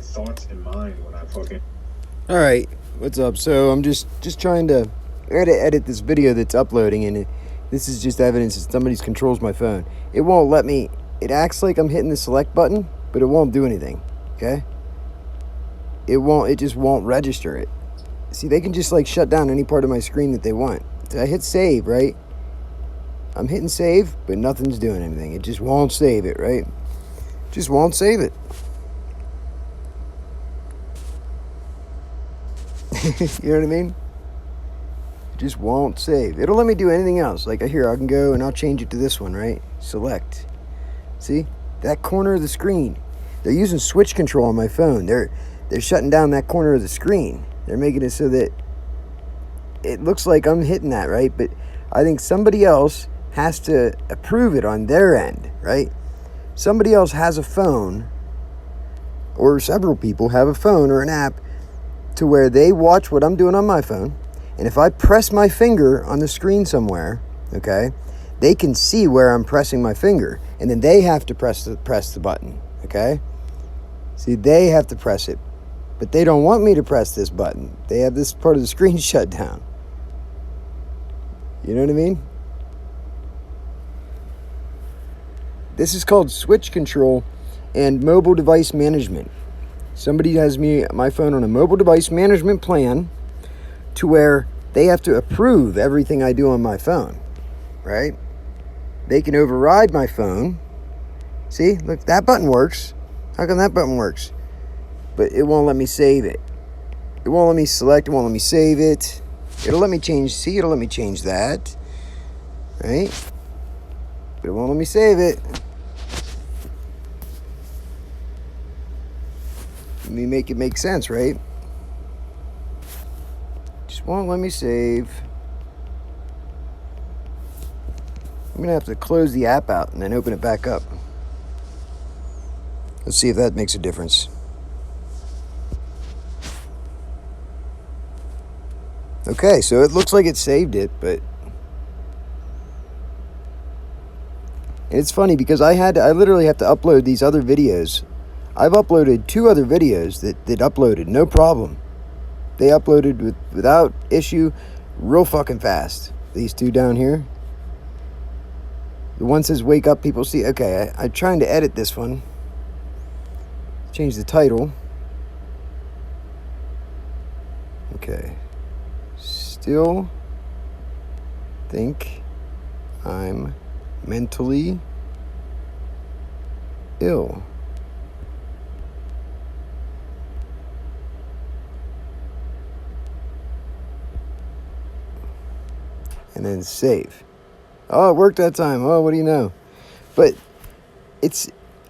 right thoughts in mind when I fucking. All right, what's up? So I'm just trying to edit this video that's uploading, and this is just evidence that somebody's controls my phone. It won't let me. It acts like I'm hitting the select button, but it won't do anything. Okay? It won't. It just won't register it. See, they can just like shut down any part of my screen that they want. I hit save, right? I'm hitting save, but nothing's doing anything. It just won't save it, right? Just won't save it. You know what I mean? Just won't save. It'll let me do anything else. Like here, I can go and I'll change it to this one, right? Select. See? That corner of the screen. They're using switch control on my phone. They're shutting down that corner of the screen. They're making it so that it looks like I'm hitting that, right? But I think somebody else has to approve it on their end, right? Somebody else has a phone, or several people have a phone or an app to where they watch what I'm doing on my phone. And if I press my finger on the screen somewhere, okay, they can see where I'm pressing my finger. And then they have to press the button, okay? See, they have to press it. But they don't want me to press this button. They have this part of the screen shut down. You know what I mean? This is called switch control and mobile device management. Somebody has my phone on a mobile device management plan to where they have to approve everything I do on my phone, right? They can override my phone. See, look, that button works. How come that button works? But it won't let me save it. It won't let me select, it won't let me save it. It'll let me change, see, it'll let me change that, right? But it won't let me save it. Let me make it make sense, right? Just won't let me save. I'm going to have to close the app out and then open it back up. Let's see if that makes a difference. Okay, so it looks like it saved it, but it's funny because I literally have to upload these other videos. I've uploaded 2 other videos that uploaded, no problem. They uploaded without issue, real fucking fast. These 2 down here. The one says wake up people see. Okay, I'm trying to edit this one. Change the title. Okay. Still think I'm mentally ill. And then save. Oh, it worked that time. Oh, what do you know? But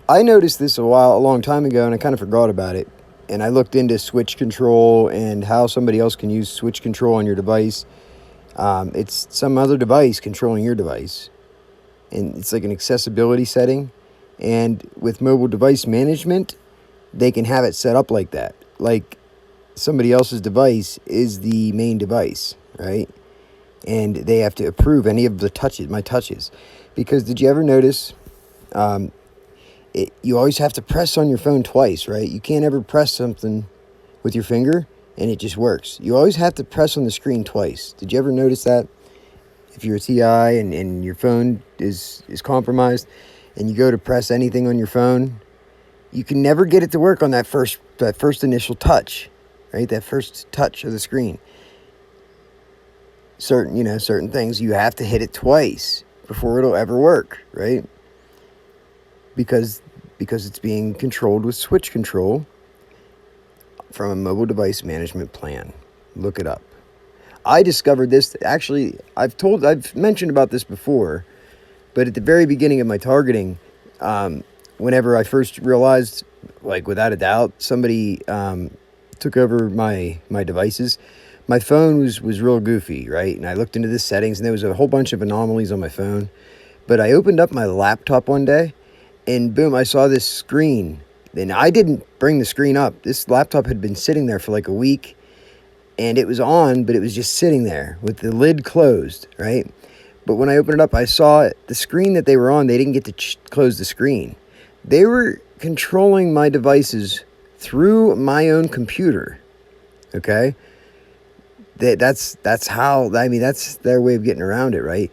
I noticed this a long time ago, and I kind of forgot about it. And I looked into switch control and how somebody else can use switch control on your device. It's some other device controlling your device. And it's like an accessibility setting. And with mobile device management, they can have it set up like that. Like somebody else's device is the main device, right? And they have to approve any of my touches. Because did you ever notice, you always have to press on your phone twice, right? You can't ever press something with your finger and it just works. You always have to press on the screen twice. Did you ever notice that? If you're a TI and your phone is compromised and you go to press anything on your phone, you can never get it to work on that first initial touch, right? That first touch of the screen. Certain things you have to hit it twice before it'll ever work, right? Because it's being controlled with switch control from a mobile device management plan. Look it up. I discovered this, actually, I've mentioned about this before, but at the very beginning of my targeting, whenever I first realized, like without a doubt, somebody took over my devices, my phone was real goofy, right? And I looked into the settings and there was a whole bunch of anomalies on my phone. But I opened up my laptop one day and boom, I saw this screen. And I didn't bring the screen up. This laptop had been sitting there for like a week and it was on, but it was just sitting there with the lid closed, right? But when I opened it up, I saw the screen that they were on. They didn't get to close the screen. They were controlling my devices through my own computer. Okay? That's how, I mean, that's their way of getting around it, right?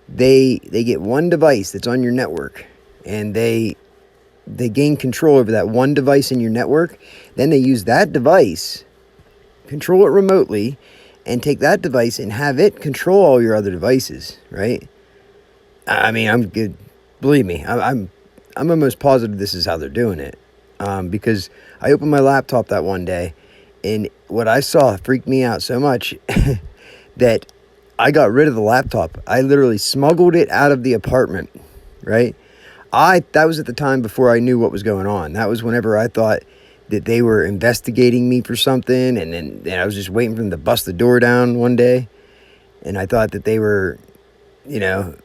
They get one device that's on your network, and they gain control over that one device in your network. Then they use that device, control it remotely, and take that device and have it control all your other devices, right? I mean, I'm good. Believe me, I'm almost positive this is how they're doing it. Because I opened my laptop that one day, and what I saw freaked me out so much that I got rid of the laptop. I literally smuggled it out of the apartment, right? That was at the time before I knew what was going on. That was whenever I thought that they were investigating me for something, and then I was just waiting for them to bust the door down one day, and I thought that they were, that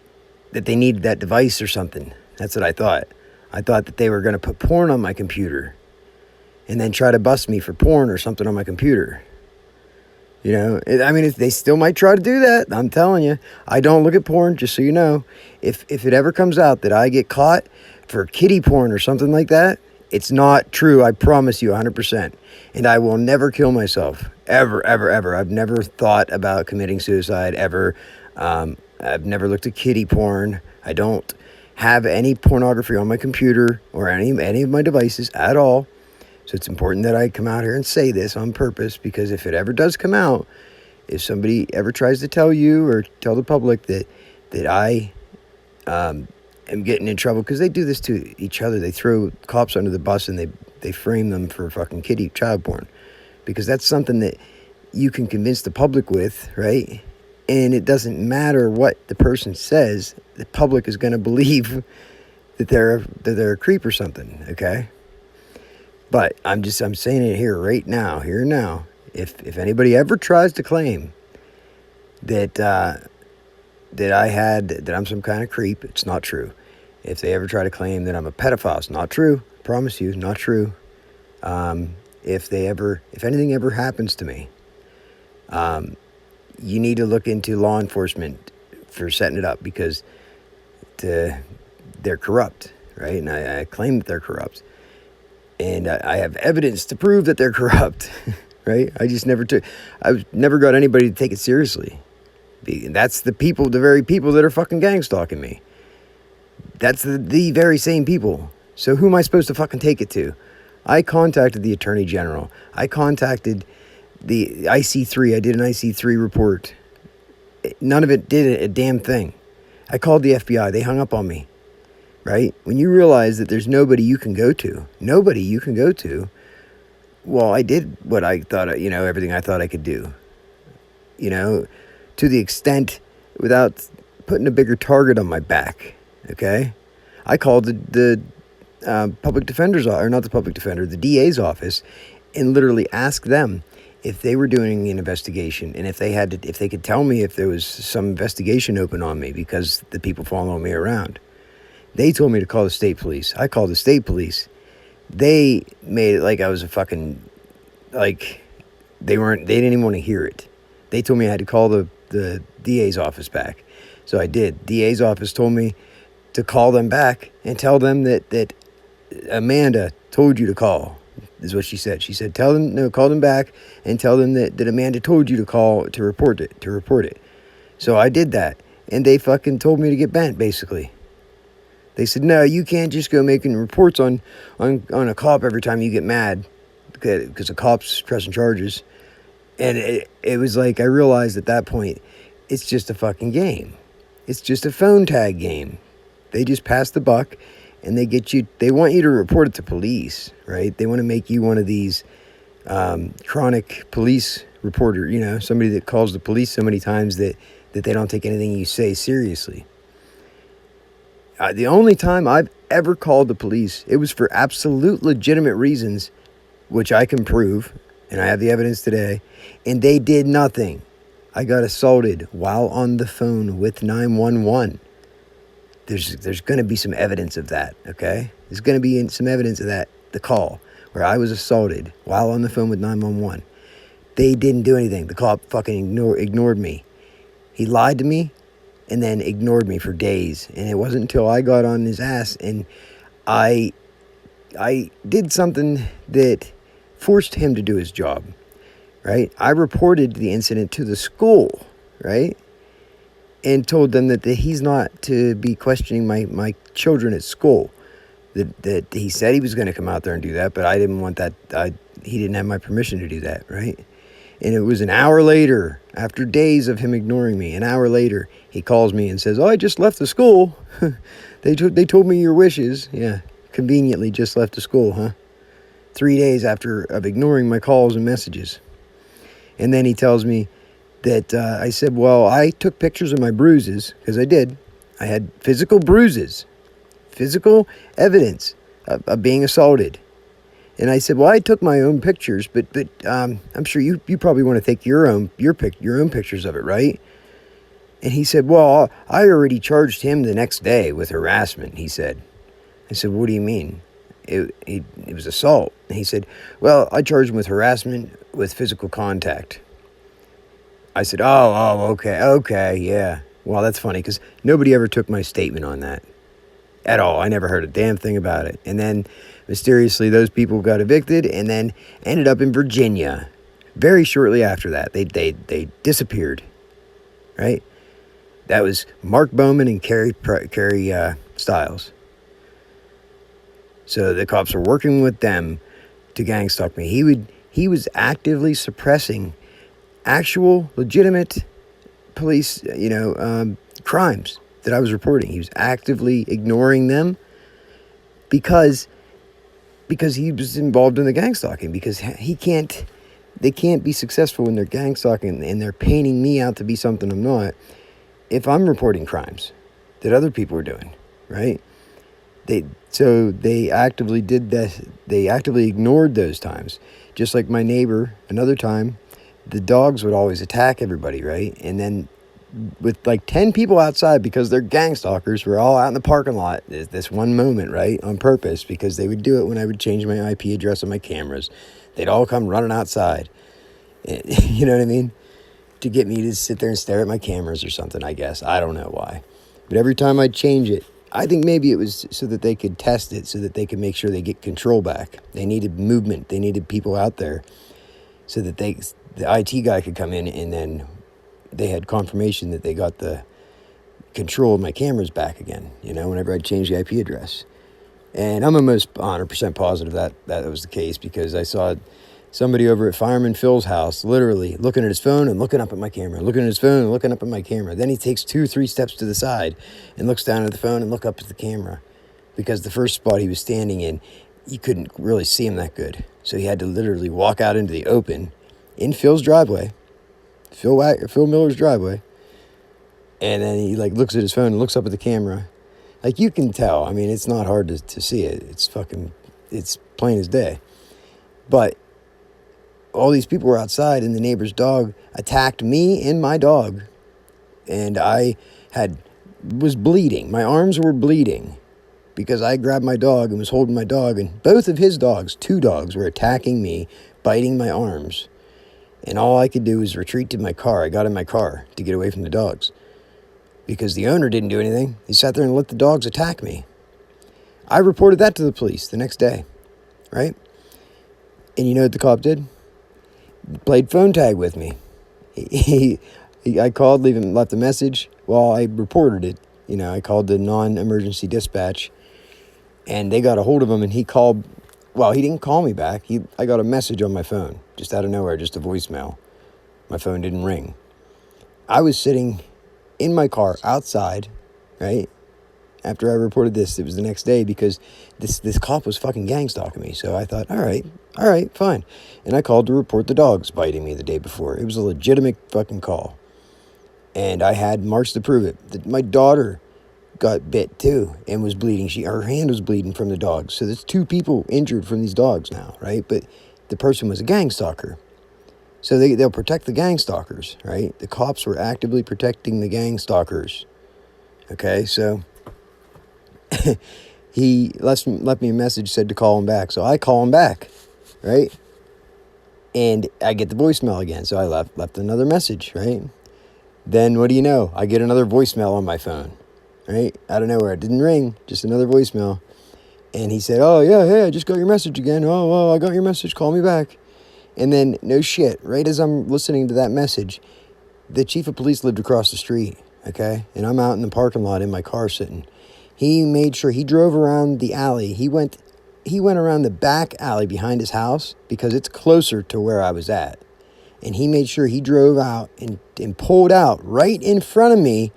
they needed that device or something. That's what I thought. I thought that they were going to put porn on my computer and then try to bust me for porn or something on my computer. I mean, they still might try to do that. I'm telling you. I don't look at porn, just so you know. If it ever comes out that I get caught for kiddie porn or something like that, it's not true. I promise you 100%. And I will never kill myself. Ever, ever, ever. I've never thought about committing suicide, ever. I've never looked at kiddie porn. I don't have any pornography on my computer or any of my devices at all. So it's important that I come out here and say this on purpose, because if it ever does come out, if somebody ever tries to tell you or tell the public that I am getting in trouble, because they do this to each other. They throw cops under the bus and they frame them for fucking kiddie child porn, because that's something that you can convince the public with, right? And it doesn't matter what the person says, the public is going to believe that they're a creep or something, okay? But I'm saying it here right now, here and now. If anybody ever tries to claim that I'm some kind of creep, it's not true. If they ever try to claim that I'm a pedophile, it's not true. I promise you, not true. If anything ever happens to me, you need to look into law enforcement for setting it up, because they're corrupt, right? And I claim that they're corrupt. And I have evidence to prove that they're corrupt, right? I've never got anybody to take it seriously. That's the very people that are fucking gang stalking me. That's the very same people. So who am I supposed to fucking take it to? I contacted the Attorney General. I contacted the IC3. I did an IC3 report. None of it did a damn thing. I called the FBI. They hung up on me. Right? When you realize that there's nobody you can go to, well, I did what I thought, everything I thought I could do, to the extent without putting a bigger target on my back, okay? I called the public defender's, or not the public defender, the DA's office, and literally asked them if they were doing an investigation, and if they could tell me if there was some investigation open on me because the people following me around. They told me to call the state police. I called the state police. They made it like I was a fucking, like, they didn't even want to hear it. They told me I had to call the DA's office back. So I did. DA's office told me to call them back and tell them that Amanda told you to call, is what she said. She said, call them back and tell them that Amanda told you to call to report it. So I did that. And they fucking told me to get bent, basically. They said, no, you can't just go making reports on a cop every time you get mad, because a cop's pressing charges. And it was like, I realized at that point, it's just a fucking game. It's just a phone tag game. They just pass the buck, and they want you to report it to police, right? They want to make you one of these chronic police reporter, somebody that calls the police so many times that they don't take anything you say seriously. The only time I've ever called the police, it was for absolute legitimate reasons, which I can prove, and I have the evidence today, and they did nothing. I got assaulted while on the phone with 911. There's going to be some evidence of that, okay? There's going to be some evidence of that, the call, where I was assaulted while on the phone with 911. They didn't do anything. The cop fucking ignored me. He lied to me, and then ignored me for days. And it wasn't until I got on his ass and I did something that forced him to do his job, right? I reported the incident to the school, right? And told them that he's not to be questioning my children at school. That he said he was going to come out there and do that, but I didn't want that. He didn't have my permission to do that, right? And it was an hour later, after days of him ignoring me, an hour later, he calls me and says, "Oh, I just left the school. They told me your wishes." Yeah, conveniently just left the school, huh? 3 days after of ignoring my calls and messages. And then he tells me that I said, well, I took pictures of my bruises, because I did. I had physical bruises, physical evidence of being assaulted. And I said, well, I took my own pictures, but I'm sure you probably want to take your own pictures of it, right? And he said, well, I already charged him the next day with harassment, he said. I said, what do you mean? It was assault. And he said, well, I charged him with harassment with physical contact. I said, okay, yeah. Well, that's funny, because nobody ever took my statement on that at all. I never heard a damn thing about it. And then, mysteriously, those people got evicted and then ended up in Virginia. Very shortly after that, they disappeared, right? That was Mark Bowman and Carrie Stiles. So the cops were working with them to gang stalk me. He was actively suppressing actual, legitimate police, crimes that I was reporting. He was actively ignoring them because he was involved in the gang stalking. Because they can't be successful when they're gang stalking and they're painting me out to be something I'm not if I'm reporting crimes that other people are doing, right? So they actively did that. They actively ignored those times. Just like my neighbor, another time, the dogs would always attack everybody, right? And then with like 10 people outside, because they're gang stalkers, we're all out in the parking lot this one moment, right? On purpose, because they would do it when I would change my IP address on my cameras. They'd all come running outside. You know what I mean? To get me to sit there and stare at my cameras or something, I guess. I don't know why. But every time I'd change it, I think maybe it was so that they could test it, so that they could make sure they get control back. They needed movement. They needed people out there so that the IT guy could come in, and then they had confirmation that they got the control of my cameras back again, whenever I'd change the IP address. And I'm almost 100% positive that was the case, because I saw somebody over at Fireman Phil's house literally looking at his phone and looking up at my camera, looking at his phone and looking up at my camera. Then he takes 2 or 3 steps to the side and looks down at the phone and look up at the camera, because the first spot he was standing in, you couldn't really see him that good. So he had to literally walk out into the open in Phil's driveway, Phil Miller's driveway. And then he looks at his phone and looks up at the camera. You can tell. I mean, it's not hard to see it. It's plain as day. But all these people were outside, and the neighbor's dog attacked me and my dog. And I was bleeding. My arms were bleeding because I grabbed my dog and was holding my dog, and both of his dogs, 2 dogs, were attacking me, biting my arms. And all I could do was retreat to my car. I got in my car to get away from the dogs because the owner didn't do anything. He sat there and let the dogs attack me. I reported that to the police the next day, right? And you know what the cop did? Played phone tag with me. I called, left a message. Well, I reported it. I called the non-emergency dispatch, and they got a hold of him, and he called. Well, he didn't call me back. I got a message on my phone, just out of nowhere, just a voicemail. My phone didn't ring. I was sitting in my car outside, right? After I reported this, it was the next day, because this cop was fucking gang stalking me. So I thought, all right, fine. And I called to report the dogs biting me the day before. It was a legitimate fucking call. And I had marks to prove it. My daughter got bit too and was bleeding. Her hand was bleeding from the dogs. So there's 2 people injured from these dogs now, right? But the person was a gang stalker. So they'll protect the gang stalkers, right? The cops were actively protecting the gang stalkers. Okay, so he left me a message, said to call him back. So I call him back, right? And I get the voicemail again. So I left another message, right? Then what do you know? I get another voicemail on my phone, right? Out of nowhere. It didn't ring, just another voicemail. And he said, oh, yeah, hey, I just got your message again. Oh, I got your message. Call me back. And then, no shit, right as I'm listening to that message, the chief of police lived across the street, okay? And I'm out in the parking lot in my car sitting. He made sure he drove around the alley. He went around the back alley behind his house because it's closer to where I was at. And he made sure he drove out and pulled out right in front of me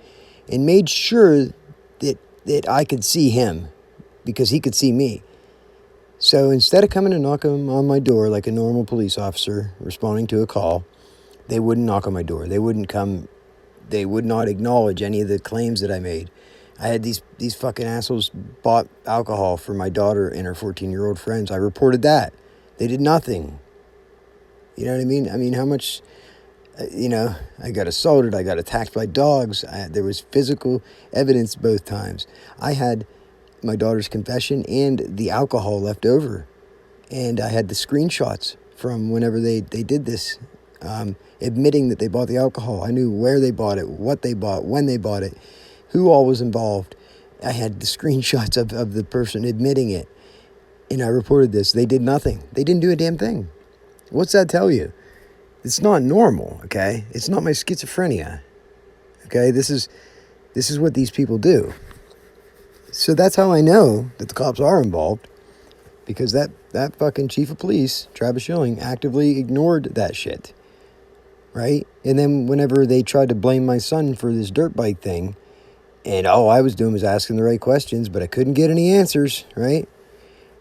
and made sure that I could see him because he could see me. So instead of coming and knocking on my door like a normal police officer responding to a call, they wouldn't knock on my door. They wouldn't come. They would not acknowledge any of the claims that I made. I had these fucking assholes bought alcohol for my daughter and her 14-year-old friends. I reported that. They did nothing. You know what I mean? I mean, how much, I got assaulted. I got attacked by dogs. There was physical evidence both times. I had my daughter's confession and the alcohol left over. And I had the screenshots from whenever they did this, admitting that they bought the alcohol. I knew where they bought it, what they bought, when they bought it, who all was involved. I had the screenshots of the person admitting it. And I reported this. They did nothing. They didn't do a damn thing. What's that tell you? It's not normal, okay? It's not my schizophrenia, okay? This is what these people do. So that's how I know that the cops are involved, because that fucking chief of police, Travis Schilling, actively ignored that shit, right? And then whenever they tried to blame my son for this dirt bike thing, and all I was doing was asking the right questions, but I couldn't get any answers, right?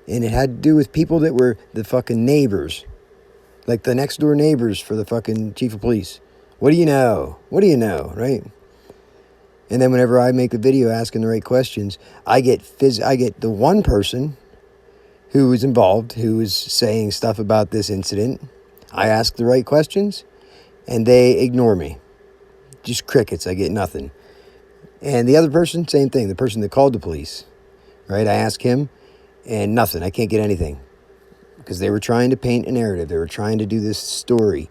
And it had to do with people that were the fucking neighbors, like the next door neighbors for the fucking chief of police. What do you know? What do you know, right? And then whenever I make the video asking the right questions, I get the one person who was involved, who was saying stuff about this incident. I ask the right questions, and they ignore me. Just crickets. I get nothing. And the other person, same thing. The person that called the police, right? I ask him, and nothing. I can't get anything. Because they were trying to paint a narrative. They were trying to do this story.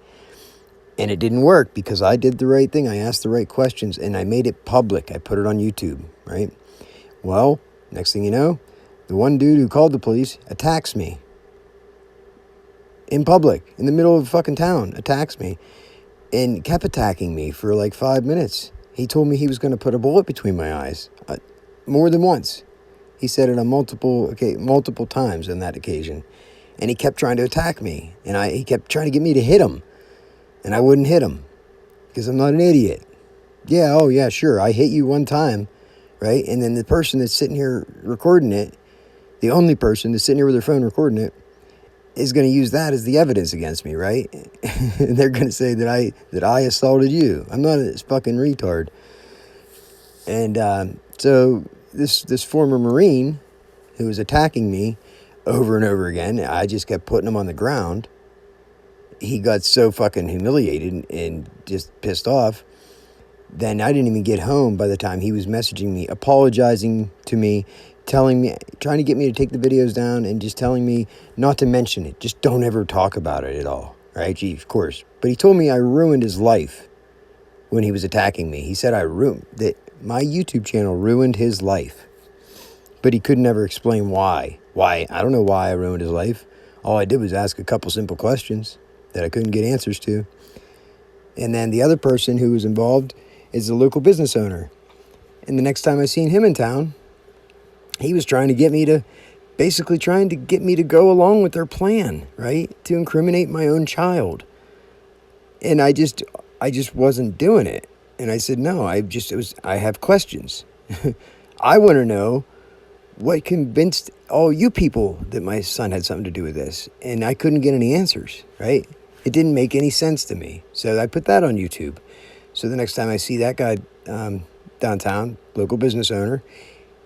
And it didn't work because I did the right thing. I asked the right questions, and I made it public. I put it on YouTube, right? Well, next thing you know, the one dude who called the police attacks me. In public, in the middle of fucking town, attacks me. And kept attacking me for like 5 minutes. He told me he was going to put a bullet between my eyes. More than once. He said it on multiple times on that occasion. And he kept trying to attack me. And he kept trying to get me to hit him. And I wouldn't hit him. Because I'm not an idiot. Yeah, oh yeah, sure. I hit you one time. Right? And then the person that's sitting here recording it, the only person that's sitting here with their phone recording it, is going to use that as the evidence against me, right? And they're going to say that I assaulted you. I'm not a fucking retard. And so this former Marine who was attacking me over and over again, I just kept putting him on the ground. He got so fucking humiliated and just pissed off. Then I didn't even get home by the time he was messaging me, apologizing to me, telling me, trying to get me to take the videos down and just telling me not to mention it. Just don't ever talk about it at all. Right? Gee, of course. But he told me I ruined his life when he was attacking me. He said that my YouTube channel ruined his life. But he could never explain why. Why? I don't know why I ruined his life. All I did was ask a couple simple questions that I couldn't get answers to. And then the other person who was involved is a local business owner. And the next time I seen him in town, he was trying to get me to go along with their plan, right? To incriminate my own child. And I just wasn't doing it. And I said, no, I have questions. I want to know what convinced all you people that my son had something to do with this. And I couldn't get any answers, right? It didn't make any sense to me. So I put that on YouTube. So the next time I see that guy downtown, local business owner,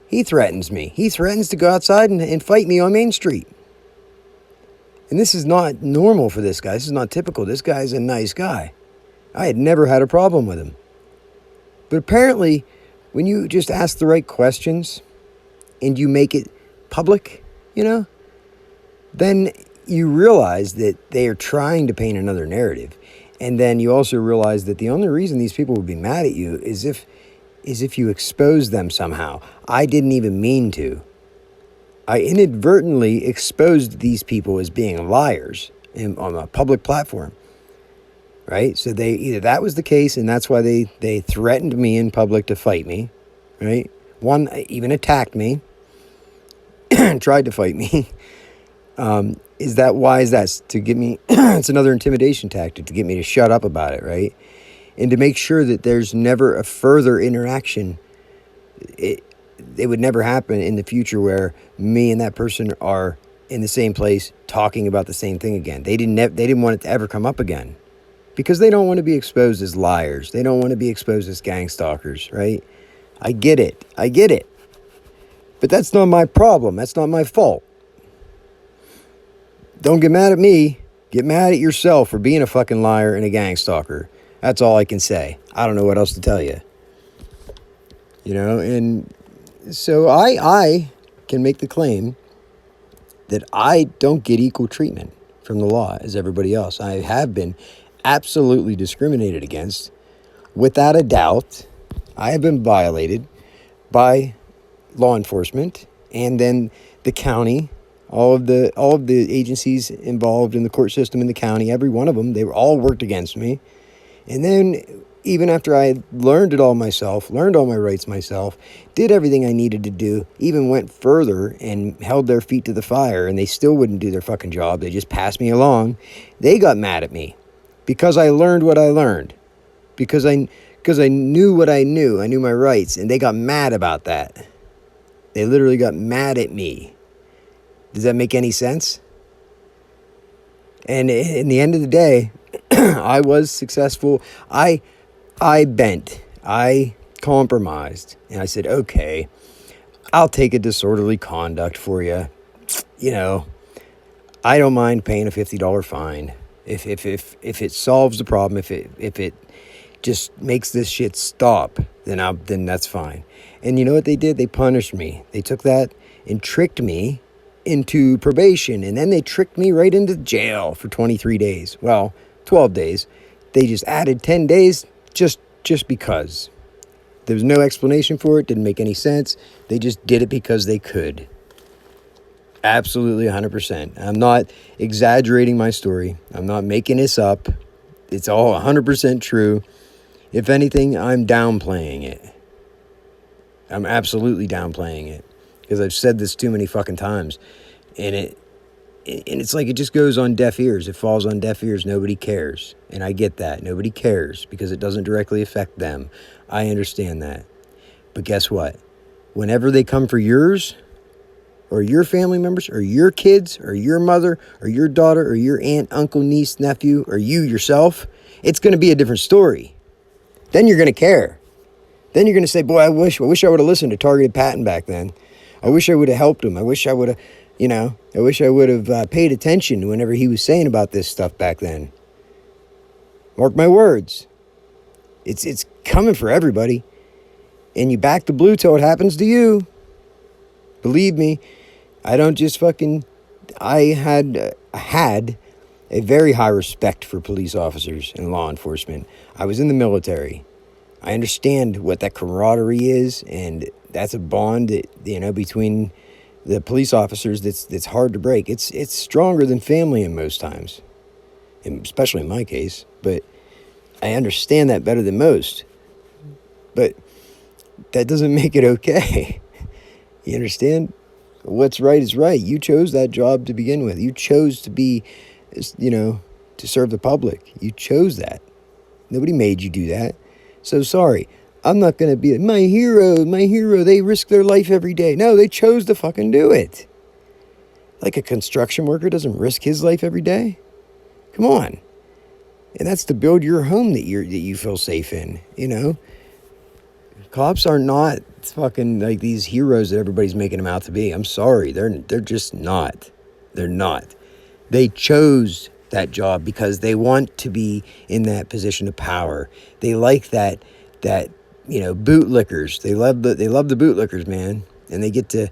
he threatens me. He threatens to go outside and fight me on Main Street. And this is not normal for this guy. This is not typical. This guy's a nice guy. I had never had a problem with him. But apparently, when you just ask the right questions and you make it public, then you realize that they are trying to paint another narrative. And then you also realize that the only reason these people would be mad at you is if you expose them somehow. I didn't even mean to. I inadvertently exposed these people as being liars on a public platform, right? So they either that was the case, and that's why they threatened me in public to fight me, right? One even attacked me, tried to fight me. Is that why? Is that to get me? It's another intimidation tactic to get me to shut up about it, right? And to make sure that there's never a further interaction. It would never happen in the future where me and that person are in the same place talking about the same thing again. They didn't want it to ever come up again because they don't want to be exposed as liars. They don't want to be exposed as gang stalkers, right? I get it. But that's not my problem. That's not my fault. Don't get mad at me. Get mad at yourself for being a fucking liar and a gang stalker. That's all I can say. I don't know what else to tell you. And so I can make the claim that I don't get equal treatment from the law as everybody else. I have been absolutely discriminated against. Without a doubt, I have been violated by law enforcement and then the county, all of the agencies involved in the court system in the county, every one of them, they were all worked against me. And then even after I learned it all myself, learned all my rights myself, did everything I needed to do, even went further and held their feet to the fire, and they still wouldn't do their fucking job. They just passed me along. They got mad at me because I learned what I learned, because I knew what I knew. I knew my rights, and they got mad about that. They literally got mad at me. Does that make any sense? And in the end of the day, I was successful. I bent. I compromised. And I said, okay, I'll take a disorderly conduct for you. I don't mind paying a $50 fine. If it solves the problem, if it just makes this shit stop, then that's fine. And you know what they did? They punished me. They took that and tricked me into probation, and then they tricked me right into jail for 23 days. Well, 12 days. They just added 10 days just because. There was no explanation for it. Didn't make any sense. They just did it because they could. Absolutely 100%. I'm not exaggerating my story. I'm not making this up. It's all 100% true. If anything, I'm downplaying it. I'm absolutely downplaying it because I've said this too many fucking times, and it's like it just goes on deaf ears. It falls on deaf ears. Nobody cares, and I get that. Nobody cares because it doesn't directly affect them. I understand that, but guess what? Whenever they come for yours, or your family members, or your kids, or your mother, or your daughter, or your aunt, uncle, niece, nephew, or you yourself, it's going to be a different story. Then you're going to care. Then you're going to say, boy, I wish I would have listened to Targeted Patton back then. I wish I would have helped him. I wish I would have, I wish I would have paid attention whenever he was saying about this stuff back then. Mark my words. It's coming for everybody. And you back the blue till it happens to you. Believe me, I don't just fucking... I had a very high respect for police officers and law enforcement. I was in the military. I understand what that camaraderie is, and that's a bond that, between the police officers that's hard to break. It's stronger than family in most times, especially in my case, but I understand that better than most. But that doesn't make it okay. You understand? What's right is right. You chose that job to begin with. You chose to be, to serve the public. You chose that. Nobody made you do that. So sorry. I'm not going to be my hero. They risk their life every day. No, they chose to fucking do it. Like a construction worker doesn't risk his life every day. Come on. And that's to build your home that you feel safe in, Cops are not fucking like these heroes that everybody's making them out to be. I'm sorry. They're just not. They're not. They chose that job because they want to be in that position of power. They like that bootlickers. They love the bootlickers, man. And they get to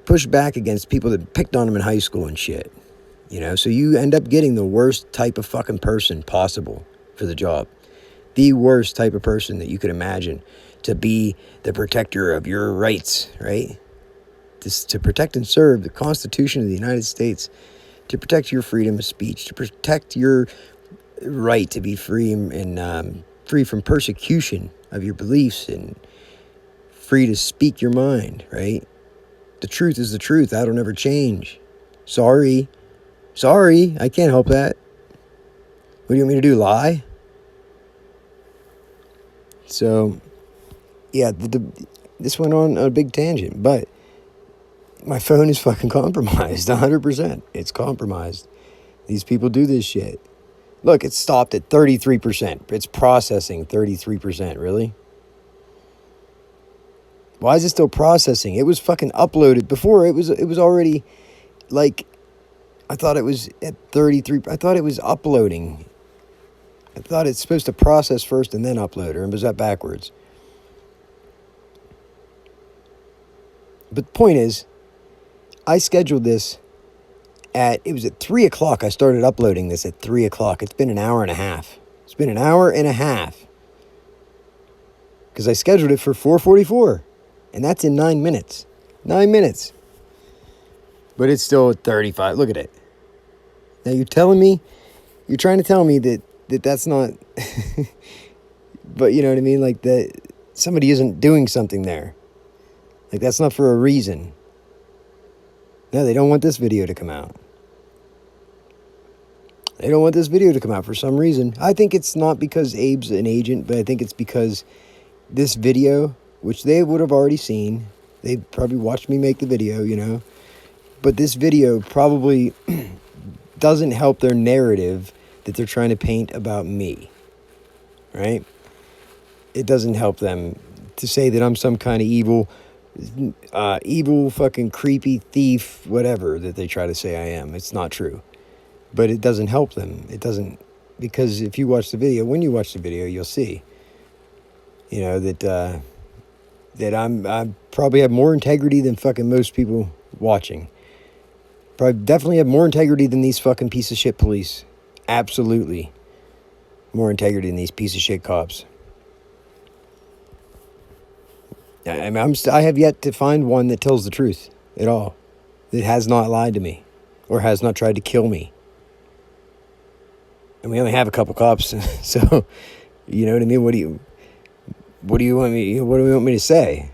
push back against people that picked on them in high school and shit. So you end up getting the worst type of fucking person possible for the job. The worst type of person that you could imagine to be the protector of your rights, right? to protect and serve the Constitution of the United States, to protect your freedom of speech, to protect your right to be free and free from persecution of your beliefs and free to speak your mind, right? The truth is the truth. That'll never change. Sorry, I can't help that. What do you want me to do, lie? So, yeah, this went on a big tangent, but my phone is fucking compromised, 100%. It's compromised. These people do this shit. Look, it stopped at 33%. It's processing 33%, really? Why is it still processing? It was fucking uploaded before. It was already, like, I thought it was at 33. I thought it was uploading. I thought it's supposed to process first and then upload, or was that backwards? But the point is, I scheduled this it was at 3 o'clock. I started uploading this at 3 o'clock. It's been an hour and a half. Because I scheduled it for 4:44. And that's in 9 minutes. 9 minutes. But it's still at 35. Look at it. Now you're trying to tell me that that's not, but you know what I mean? Like that somebody isn't doing something there. Like that's not for a reason. No, they don't want this video to come out. They don't want this video to come out for some reason. I think it's not because Abe's an agent, but I think it's because this video, which they would have already seen, they probably watched me make the video, you know, but this video probably doesn't help their narrative that they're trying to paint about me, right? It doesn't help them to say that I'm some kind of evil fucking creepy thief, whatever that they try to say I am. It's not true. But it doesn't help them. It doesn't, because if you watch the video, when you watch the video, you'll see, you know, that I probably have more integrity than fucking most people watching. Probably definitely have more integrity than these fucking piece of shit police. Absolutely. More integrity than these piece of shit cops. I mean, I have yet to find one that tells the truth at all. That has not lied to me. Or has not tried to kill me. And we only have a couple cops. So, you know what I mean? What do you want me to say?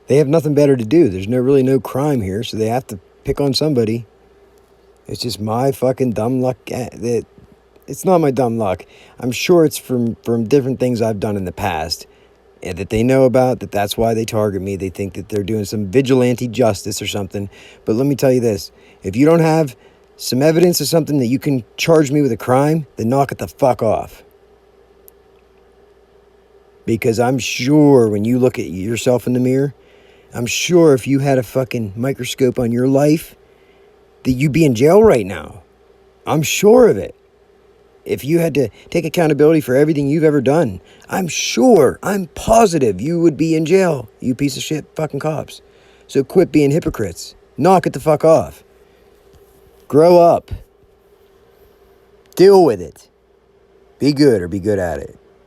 They have nothing better to do. There's really no crime here, so they have to pick on somebody. It's just my fucking dumb luck. It's not my dumb luck. I'm sure it's from different things I've done in the past and that they know about, that's why they target me. They think that they're doing some vigilante justice or something. But let me tell you this. If you don't have some evidence of something that you can charge me with a crime, then knock it the fuck off. Because I'm sure when you look at yourself in the mirror, I'm sure if you had a fucking microscope on your life, that you'd be in jail right now. I'm sure of it. If you had to take accountability for everything you've ever done, I'm positive you would be in jail, you piece of shit fucking cops. So quit being hypocrites. Knock it the fuck off. Grow up. Deal with it. Be good or be good at it.